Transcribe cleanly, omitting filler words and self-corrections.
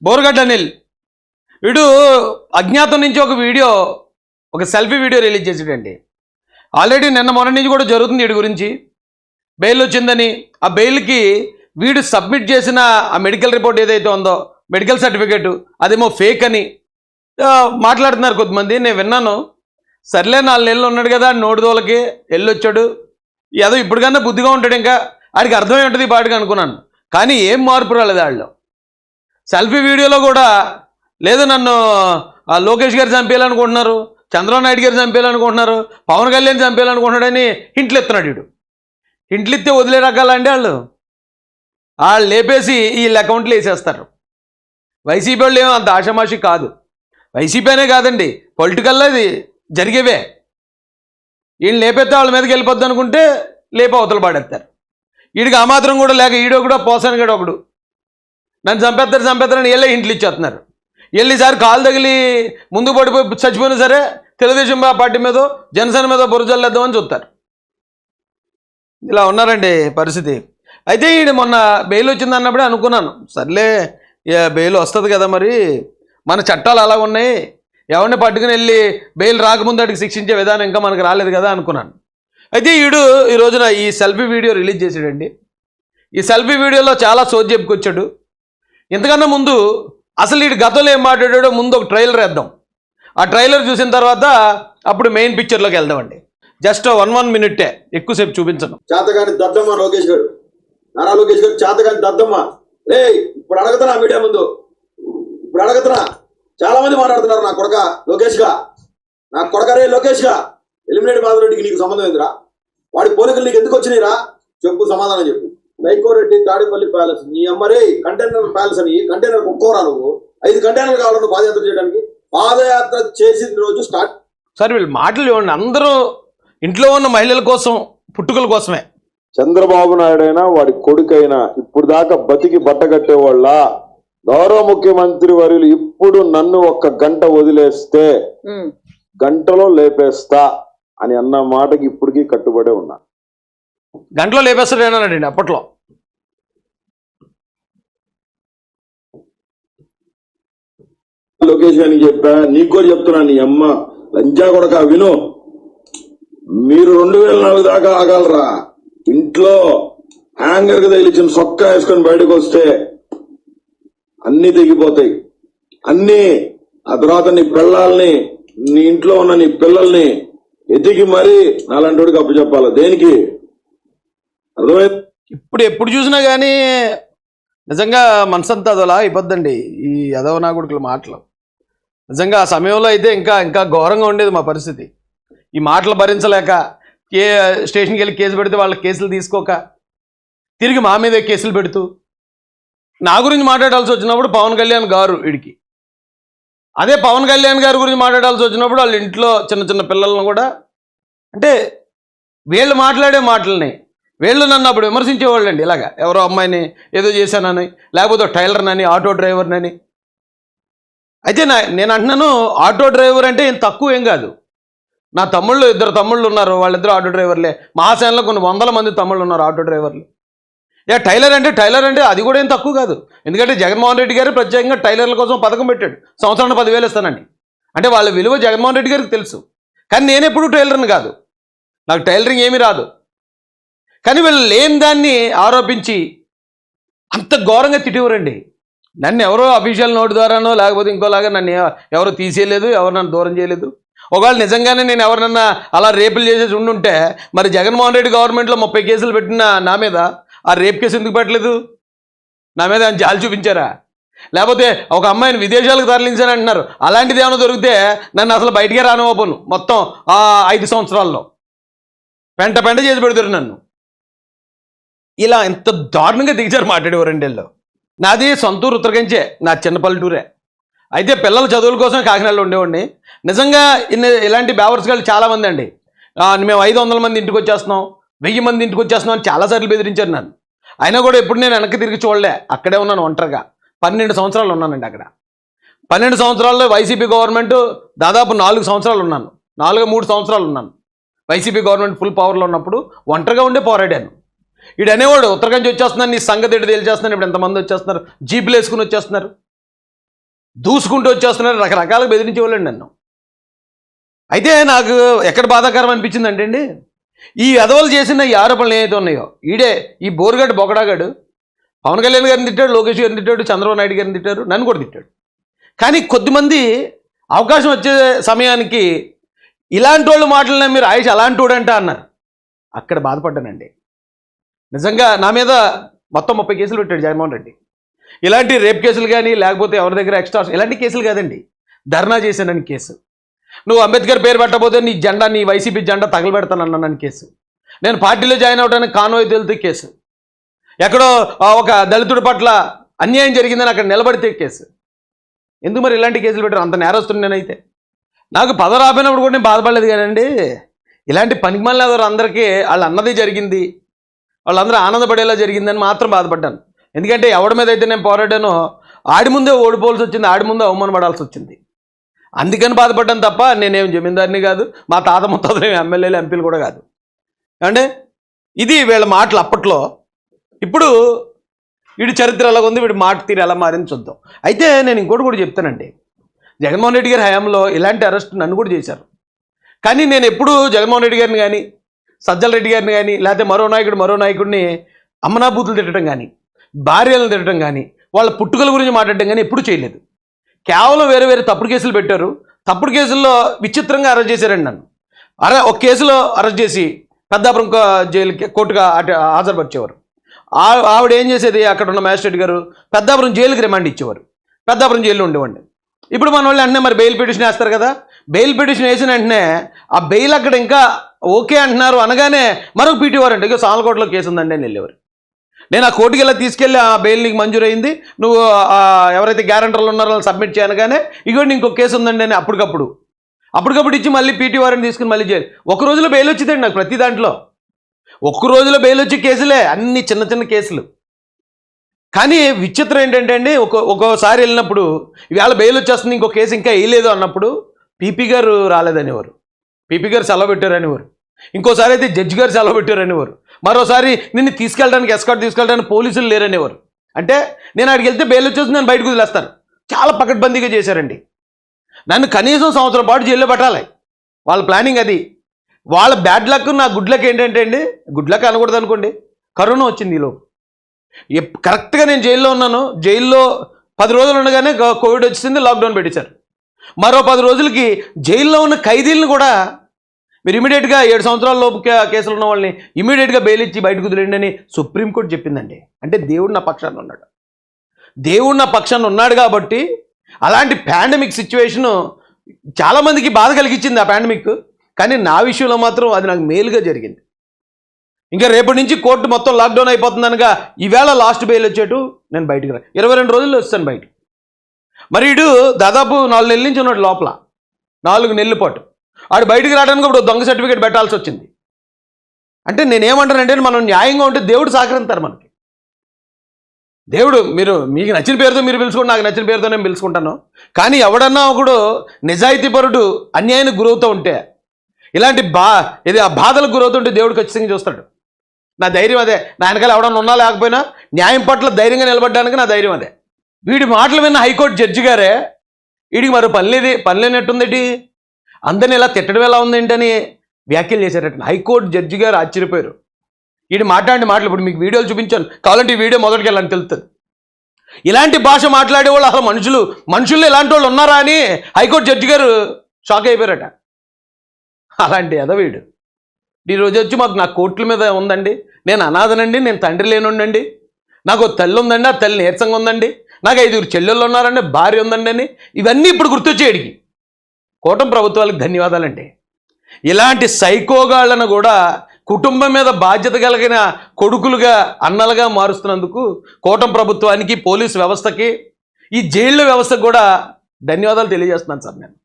బోరగడ్డ అనిల్ వీడు అజ్ఞాతం నుంచి ఒక సెల్ఫీ వీడియో రిలీజ్ చేసాడండి. ఆల్రెడీ నిన్న మొన్న నుంచి కూడా జరుగుతుంది వీడి గురించి. బెయిల్ వచ్చిందని ఆ బెయిల్కి వీడు సబ్మిట్ చేసిన ఆ మెడికల్ రిపోర్ట్ ఏదైతే ఉందో మెడికల్ సర్టిఫికేట్ అదేమో ఫేక్ అని మాట్లాడుతున్నారు కొంతమంది. నేను విన్నాను. సర్లే 4 నెలలు ఉన్నాడు కదా నోటిదోలకి వెళ్ళొచ్చాడు, ఏదో ఇప్పటికన్నా బుద్ధిగా ఉంటాడు, ఇంకా ఆడికి అర్థమై ఉంటుంది ఈ పాటికి అనుకున్నాను. కానీ ఏం మార్పు రాలేదు వాళ్ళు. సెల్ఫీ వీడియోలో కూడా లేదు నన్ను లోకేష్ గారు చంపేయాలనుకుంటున్నారు, చంద్రబాబు నాయుడు గారు చంపేయాలనుకుంటున్నారు, పవన్ కళ్యాణ్ చంపేయాలనుకుంటున్నాడని హింట్లు ఇస్తున్నాడు. వీడు హింట్లు ఇస్తే వదిలే రకాలండి వాళ్ళు లేపేసి వీళ్ళ అకౌంట్లు వేసేస్తారు. వైసీపీ వాళ్ళు ఏమో అంత ఆషామాషి కాదు. వైసీపీ అనే కాదండి, పొలిటికల్లో ఇది జరిగేవే. వీళ్ళు లేపేస్తే వాళ్ళ మీదకి వెళ్ళిపోద్ది అనుకుంటే లేపి అవతల పాడేస్తారు. వీడికి ఆ మాత్రం కూడా లేక ఈడో కూడా పోసాను కూడా ఒకడు నన్ను చంపేస్తారని వీళ్ళే ఇంట్లో ఇచ్చేస్తున్నారు. ఈసారి కాలు తగిలి ముందు పడిపోయి చచ్చిపోయినా సరే తెలుగుదేశం పార్టీ మీద జనసేన మీద బురజల్లేద్దామని చూస్తారు. ఇలా ఉన్నారండి పరిస్థితి. అయితే ఈడు మొన్న బెయిల్ వచ్చింది అన్నప్పుడే అనుకున్నాను, సర్లే బెయిల్ వస్తుంది కదా, మరి మన చట్టాలు అలా ఉన్నాయి, ఎవరిని పట్టుకుని వెళ్ళి బెయిల్ రాకముందు వాటికి శిక్షించే విధానం ఇంకా మనకు రాలేదు కదా అనుకున్నాను. అయితే ఈ రోజున ఈ సెల్ఫీ వీడియో రిలీజ్ చేసాడండి. ఈ సెల్ఫీ వీడియోలో చాలా సోది చెప్పుకొచ్చాడు. ఇంతకన్నా ముందు అసలు వీడు గతంలో ఏం మాట్లాడాడో ముందు ఒక ట్రైలర్ వేద్దాం. ఆ ట్రైలర్ చూసిన తర్వాత అప్పుడు మెయిన్ పిక్చర్లోకి వెళ్దామండి. జస్ట్ 1 మినిటే, ఎక్కువసేపు చూపించను. చేతగాని దద్దమ్మ లోకేష్ గారు, నారా లోకేష్ గారు చేతగాని దద్దమ్మ. రే ఇప్పుడు అడగతున్నా మీడియా ముందు, ఇప్పుడు అడగతున్నా. చాలా మంది మాట్లాడుతున్నారు నా కొడక లోకేష్ గా, నా కొడక రే లోకేష్ గా. ఎలిమినేట్ మాధవరెడ్డికి నీకు సంబంధం ఏందిరా? వాడి పోలికలు నీకు ఎందుకు వచ్చినాయిరా? చెప్పు, సమాధానం చెప్పు. నైకోరెడ్డి తాడేపల్లి ప్యాలెస్, నీ అమ్మరే కంటైనర్ ప్యాలెస్ అని కంటైనర్ ఒక్కోరా నువ్వు 5 కంటైనర్లు కావాలి నువ్వు పాదయాత్ర చేయడానికి. పాదయాత్ర చేసిన రోజు స్టార్ట్. సార్ వీళ్ళు మాటలు ఇవ్వండి. అందరూ ఇంట్లో ఉన్న మహిళల కోసం, పుట్టుకల కోసమే. చంద్రబాబు నాయుడు అయినా వాడి కొడుకైనా ఇప్పుడు దాకా బతికి బట్టగట్టేవాళ్ళ గౌరవ ముఖ్యమంత్రి వర్యులు ఇప్పుడు నన్ను 1 గంట వదిలేస్తే గంటలో లేపేస్తా అని అన్న మాటకి ఇప్పటికీ కట్టుబడే ఉన్నా. గంటలో లేపేస్తాడేనానండి అప్పట్లో. లోకేష్ గారికి చెప్పా, నీకు కూడా చెప్తున్నా, నీ అమ్మ లంజా కొడక విను. మీరు 2004 దాకా ఆగలరా? ఇంట్లో హ్యాంగర్ కి తగిలిచ్చిన సొక్కా వేసుకొని బయటకు వస్తే అన్ని తెగిపోతాయి. అన్ని ఆ తర్వాత నీ పిల్లల్ని, నీ ఇంట్లో ఉన్న నీ పిల్లల్ని ఎతికి మరీ నాలంటోడికి అప్పచెప్పాలి. దేనికి? అర్థమైంది? ఇప్పుడు ఎప్పుడు చూసినా కానీ నిజంగా మనసంతా అదోలా అయిపోద్దండి ఈ యదవ నాగుడుకుల మాటలు. నిజంగా ఆ సమయంలో అయితే ఇంకా ఘోరంగా ఉండేది మా పరిస్థితి. ఈ మాటలు భరించలేక స్టేషన్కి వెళ్ళి కేసు పెడితే వాళ్ళ కేసులు తీసుకోక తిరిగి మా మీదే కేసులు పెడుతూ నా గురించి మాట్లాడాల్సి వచ్చినప్పుడు పవన్ కళ్యాణ్ గారు వీడికి, అదే పవన్ కళ్యాణ్ గారి గురించి మాట్లాడాల్సి వచ్చినప్పుడు వాళ్ళ ఇంట్లో చిన్న పిల్లలను కూడా, అంటే వీళ్ళు మాట్లాడే మాటలని వీళ్ళు నన్ను అప్పుడు విమర్శించేవాళ్ళండి. ఇలాగా ఎవరో అమ్మాయిని ఏదో చేశానని, లేకపోతే టైలర్నని, ఆటో డ్రైవర్నని. అయితే నేను అంటున్నాను, ఆటో డ్రైవర్ అంటే ఏం తక్కువ ఏం కాదు. నా తమ్ముళ్ళు 2 తమ్ముళ్ళు ఉన్నారు, వాళ్ళిద్దరు ఆటో డ్రైవర్లే. మహాసేనలో కొన్ని 100 మంది తమ్ముళ్ళు ఉన్నారు ఆటో డ్రైవర్లు. టైలర్ అంటే అది కూడా ఏం తక్కువ కాదు. ఎందుకంటే జగన్మోహన్ రెడ్డి గారు ప్రత్యేకంగా టైలర్ల కోసం పథకం పెట్టాడు, సంవత్సరానికి 10,000 ఇస్తానండి. అంటే వాళ్ళ విలువ జగన్మోహన్ రెడ్డి గారికి తెలుసు. కానీ నేను ఎప్పుడు టైలర్ని కాదు, నాకు టైలరింగ్ ఏమీ రాదు. కానీ వీళ్ళు లేని దాన్ని ఆరోపించి అంత ఘోరంగా తిట్టేవారండి. నన్ను ఎవరో అఫీషియల్ నోటు ద్వారానో లేకపోతే ఇంకోలాగా నన్ను ఎవరు తీసేయలేదు, ఎవరు నన్ను దూరం చేయలేదు. ఒకవేళ నిజంగానే నేను ఎవరినన్నా అలా రేపులు చేసేసి ఉండుంటే మరి జగన్మోహన్ రెడ్డి గవర్నమెంట్లో 30 కేసులు పెట్టిన నా మీద ఆ రేప్ కేసు ఎందుకు పెట్టలేదు? నా మీద ఆయన జాలి చూపించారా? లేకపోతే ఒక అమ్మాయిని విదేశాలకు తరలించారంటున్నారు, అలాంటిది ఏమైనా దొరికితే నన్ను అసలు బయటికే రానివ్వను. మొత్తం 5 సంవత్సరాల్లో పెంట చేసి పెడతారు నన్ను. ఇలా ఎంత దారుణంగా దిగజారు మాట్లాడేవారండి వీళ్ళు. నాది సొంతూరు ఉత్తరకంచే, నా చిన్న పల్లెటూరే. అయితే పిల్లల చదువుల కోసం కాకినాడలో ఉండేవాడిని. నిజంగా ఇలాంటి బేవర్స్ గాళ్ళు చాలామంది అండి. మేము 500 మంది ఇంటికి వచ్చేస్తున్నాం, 1000 మంది ఇంటికి వచ్చేస్తున్నాం అని చాలాసార్లు బెదిరించారు నన్ను. అయినా కూడా ఎప్పుడు నేను వెనక్కి తిరిగి చూడలే, అక్కడే ఉన్నాను ఒంటరిగా. 12 సంవత్సరాలు ఉన్నానండి అక్కడ. 12 సంవత్సరాల్లో వైసీపీ గవర్నమెంట్ దాదాపు 4 సంవత్సరాలు ఉన్నాను, 3 సంవత్సరాలు ఉన్నాను. వైసీపీ గవర్నమెంట్ ఫుల్ పవర్లో ఉన్నప్పుడు ఒంటరిగా ఉండే పోరాడాను. వీడు అనేవాడు ఉత్తరకంచి వచ్చేస్తున్నాను, నీ సంగతి ఎటు తేల్చేస్తున్నాను, ఇప్పుడు ఎంతమంది వచ్చేస్తున్నారు, జీపులు వేసుకుని వచ్చేస్తున్నారు. దూసుకుంటూ వచ్చేస్తున్నారు, రకరకాలుగా బెదిరించేవాళ్ళండి నన్ను. అయితే నాకు ఎక్కడ బాధాకరం అనిపించిందంటే అండి, ఈ ఎదవలు చేసిన ఈ ఆరోపణలు ఏవైతే ఉన్నాయో, ఈ బోరుగడ్డ బొకడాగాడు పవన్ కళ్యాణ్ గారిని తిట్టాడు, లోకేష్ గారిని తిట్టాడు, చంద్రబాబు నాయుడు గారిని తిట్టారు, నన్ను కూడా తిట్టాడు. కానీ కొద్దిమంది అవకాశం వచ్చే సమయానికి ఇలాంటి వాళ్ళు మాటలనే మీరు ఆయుష్ అలాంటి వాడంట అన్నారు. అక్కడ బాధపడ్డానండి. నిజంగా నా మీద మొత్తం 30 కేసులు పెట్టాడు జగన్మోహన్ రెడ్డి. ఇలాంటి రేప్ కేసులు కానీ, లేకపోతే ఎవరి దగ్గర ఎక్స్ట్రా ఇలాంటి కేసులు కాదండి, ధర్నా చేశానని కేసు. నువ్వు అంబేద్కర్ పేరు పెట్టబోతే నీ జెండా, నీ వైసీపీ జెండా తగలబెడతానన్నానని కేసు. నేను పార్టీలో జాయిన్ అవడానికి కాన్వాయ్ తేలితే కేసు. ఎక్కడో ఒక దళితుడి పట్ల అన్యాయం జరిగిందని అక్కడ నిలబడితే కేసు. ఎందుకు మరి ఇలాంటి కేసులు పెట్టారు? అంత నేరస్తుంది నేనైతే. నాకు పదవి రాపోయినప్పుడు కూడా నేను బాధపడలేదు కానండి, ఇలాంటి పనికిమాలిన అందరికీ వాళ్ళు అన్నది జరిగింది, వాళ్ళందరూ ఆనందపడేలా జరిగిందని మాత్రం బాధపడ్డాను. ఎందుకంటే ఎవడి మీద అయితే నేను పోరాడానో ఆడి ముందే ఓడిపోవాల్సి వచ్చింది, ఆడి ముందే అవమానపడాల్సి వచ్చింది. అందుకని బాధపడ్డాను తప్ప నేనేం జమీందారిని కాదు, మా తాత ముత్తాతలు ఎమ్మెల్యేలు ఎంపీలు కూడా కాదు. అంటే ఇది వీళ్ళ మాటలు అప్పట్లో. ఇప్పుడు వీడి చరిత్ర ఎలా ఉంది, వీడి మాట తీరు ఎలా మారింది చూద్దాం. అయితే నేను ఇంకోటి కూడా చెప్తానండి, జగన్మోహన్ రెడ్డి గారి హయాంలో ఇలాంటి అరెస్ట్ నన్ను కూడా చేశారు. కానీ నేను ఎప్పుడూ జగన్మోహన్ రెడ్డి గారిని కానీ, సజ్జల రెడ్డి గారిని కానీ, లేకపోతే మరో నాయకుడిని అమ్మనాబూతులు తిట్టడం కానీ, భార్యలను తిట్టడం కానీ, వాళ్ళ పుట్టుకల గురించి మాట్లాడడం కానీ ఎప్పుడూ చేయలేదు. కేవలం వేరే తప్పుడు కేసులు పెట్టారు. తప్పుడు కేసుల్లో విచిత్రంగా అరెస్ట్ చేశారండి నన్ను. ఒక కేసులో అరెస్ట్ చేసి పెద్దాపురం జైలుకి కోర్టుగా హాజరుపరిచేవారు. ఆవిడ ఏం చేసేది, అక్కడ ఉన్న మ్యాజిస్ట్రేట్ గారు పెద్దాపురం జైలుకి రిమాండ్ ఇచ్చేవారు, పెద్దాపురం జైల్లో ఉండేవాడిని. ఇప్పుడు మన వాళ్ళు వెంటనే మరి బెయిల్ పిటిషన్ వేస్తారు కదా, బెయిల్ పిటిషన్ వేసిన వెంటనే ఆ బెయిల్ అక్కడ ఇంకా ఓకే అంటున్నారు అనగానే మరొక పీటీ వారంటే ఇక సాలకోటలో కేసు ఉందండి అని వెళ్ళేవారు. నేను ఆ కోర్టుకి వెళ్ళి తీసుకెళ్ళి ఆ బెయిల్ నీకు మంజూరైంది, నువ్వు ఎవరైతే గ్యారంటర్లు ఉన్నారో వాళ్ళు సబ్మిట్ చేయనగానే ఇగోండి ఇంకొక కేసు ఉందండి అని అప్పటికప్పుడు ఇచ్చి మళ్ళీ పీటీ వారిని తీసుకుని మళ్ళీ చేయాలి. ఒక రోజులో బెయిల్ వచ్చిందండి నాకు. ప్రతి దాంట్లో ఒక్క రోజులో బెయిల్ వచ్చే కేసులే, అన్ని చిన్న కేసులు. కానీ విచిత్రం ఏంటంటే అండి, ఒక్కోసారి వెళ్ళినప్పుడు ఇవాళ బెయిల్ వచ్చేస్తుంది, ఇంకో కేసు ఇంకా వేయలేదు అన్నప్పుడు పీపీ గారు రాలేదనేవారు, పీపీ గారు సెలవు పెట్టారనేవారు. ఇంకోసారి అయితే జడ్జి గారు సెలవు పెట్టారనేవారు. మరోసారి నిన్ను ఎస్కార్ట్ తీసుకెళ్ళడానికి పోలీసులు లేరనేవారు. అంటే నేను అక్కడికి వెళ్తే బెయిల్ వచ్చేసి నేను బయటకు వదిలేస్తాను. చాలా పకడ్బందీగా చేశారండి. నన్ను కనీసం సంవత్సరం పాటు జైల్లో పెట్టాలి, వాళ్ళ ప్లానింగ్ అది. వాళ్ళ బ్యాడ్ లక్, నా గుడ్ లక్ ఏంటంటే అండి, గుడ్ లక్ అనకూడదు అనుకోండి, కరోనా వచ్చింది ఈలోపు. కరెక్ట్గా నేను జైల్లో ఉన్నాను. జైల్లో 10 రోజులు ఉండగానే కోవిడ్ వచ్చింది, లాక్డౌన్ పెట్టేశారు. మరో 10 రోజులకి జైల్లో ఉన్న ఖైదీలను కూడా మీరు ఇమీడియట్గా 7 సంవత్సరాల లోపు కేసులు ఉన్న వాళ్ళని ఇమీడియట్గా బెయిల్ ఇచ్చి బయటకు వదిలేండి అని సుప్రీంకోర్టు చెప్పిందండి. అంటే దేవుడు నా పక్షాన ఉన్నాడు. దేవుడు నా పక్షాన ఉన్నాడు కాబట్టి అలాంటి పాండమిక్ సిచ్యువేషను చాలామందికి బాధ కలిగించింది ఆ పాండమిక్. కానీ నా విషయంలో మాత్రం అది నాకు మేలుగా జరిగింది. ఇంకా రేపటి నుంచి కోర్టు మొత్తం లాక్డౌన్ అయిపోతుందనగా ఈవేళ లాస్ట్ బెయిల్ వచ్చేటు నేను బయటికి 22 రోజుల్లో వస్తాను బయటికి. మరి ఇడు దాదాపు 4 నెలల నుంచి ఉన్నాడు లోపల, 4 నెలల పాటు. ఆడు బయటికి రావడానికి ఇప్పుడు దొంగ సర్టిఫికేట్ పెట్టాల్సి వచ్చింది. అంటే నేనేమంటానంటే, మనం న్యాయంగా ఉంటే దేవుడు సహకరిస్తారు మనకి. దేవుడు మీకు నచ్చిన పేరుతో మీరు పిలుచుకోండి, నాకు నచ్చిన పేరుతో నేను పిలుచుకుంటాను. కానీ ఎవడన్నా ఒకడు నిజాయితీపరుడు అన్యాయానికి గురవుతూ ఉంటే, ఇలాంటి ఆ బాధలకు గురవుతుంటే దేవుడు ఖచ్చితంగా చూస్తాడు. నా ధైర్యం అదే. నా వెనకాల ఎవడన్నా ఉన్నా లేకపోయినా న్యాయం పట్ల ధైర్యంగా నిలబడడానికి నా ధైర్యం అదే. వీడి మాటలు విన్న హైకోర్టు జడ్జి గారే వీడికి మరో పని లేనట్టుందేటి, అందరిని ఇలా తిట్టడం ఎలా ఉందేంటని వ్యాఖ్యలు చేశారట. హైకోర్టు జడ్జి గారు ఆశ్చర్యపోయారు. వీడు మాట్లాడిన మాటలు ఇప్పుడు మీకు వీడియోలు చూపించాను, కావాలంటే ఈ వీడియో మొదటికి వెళ్ళని తెలుస్తుంది. ఇలాంటి భాష మాట్లాడే వాళ్ళు అసలు మనుషుల్లో ఇలాంటి వాళ్ళు ఉన్నారా అని హైకోర్టు జడ్జి గారు షాక్ అయిపోయారట. అలాంటి ఎదవీడు ఈరోజు వచ్చి నా కోర్టుల మీద ఉందండి, నేను అనాథనండి, నేను తండ్రి లేనుండండి, నాకు తల్లి ఉందండి, ఆ తల్లి నీరసంగా ఉందండి, నాకు 5 చెల్లెళ్ళు ఉన్నారండి, భార్య ఉందండి అని ఇవన్నీ ఇప్పుడు గుర్తొచ్చేయడికి. కూటమి ప్రభుత్వాలకు ధన్యవాదాలండి. ఇలాంటి సైకోగాళ్లను కూడా కుటుంబం మీద బాధ్యత కలిగిన కొడుకులుగా, అన్నలుగా మారుస్తున్నందుకు కూటమి ప్రభుత్వానికి, పోలీసు వ్యవస్థకి, ఈ జైళ్ళ వ్యవస్థకు కూడా ధన్యవాదాలు తెలియజేస్తున్నాను సార్ నేను.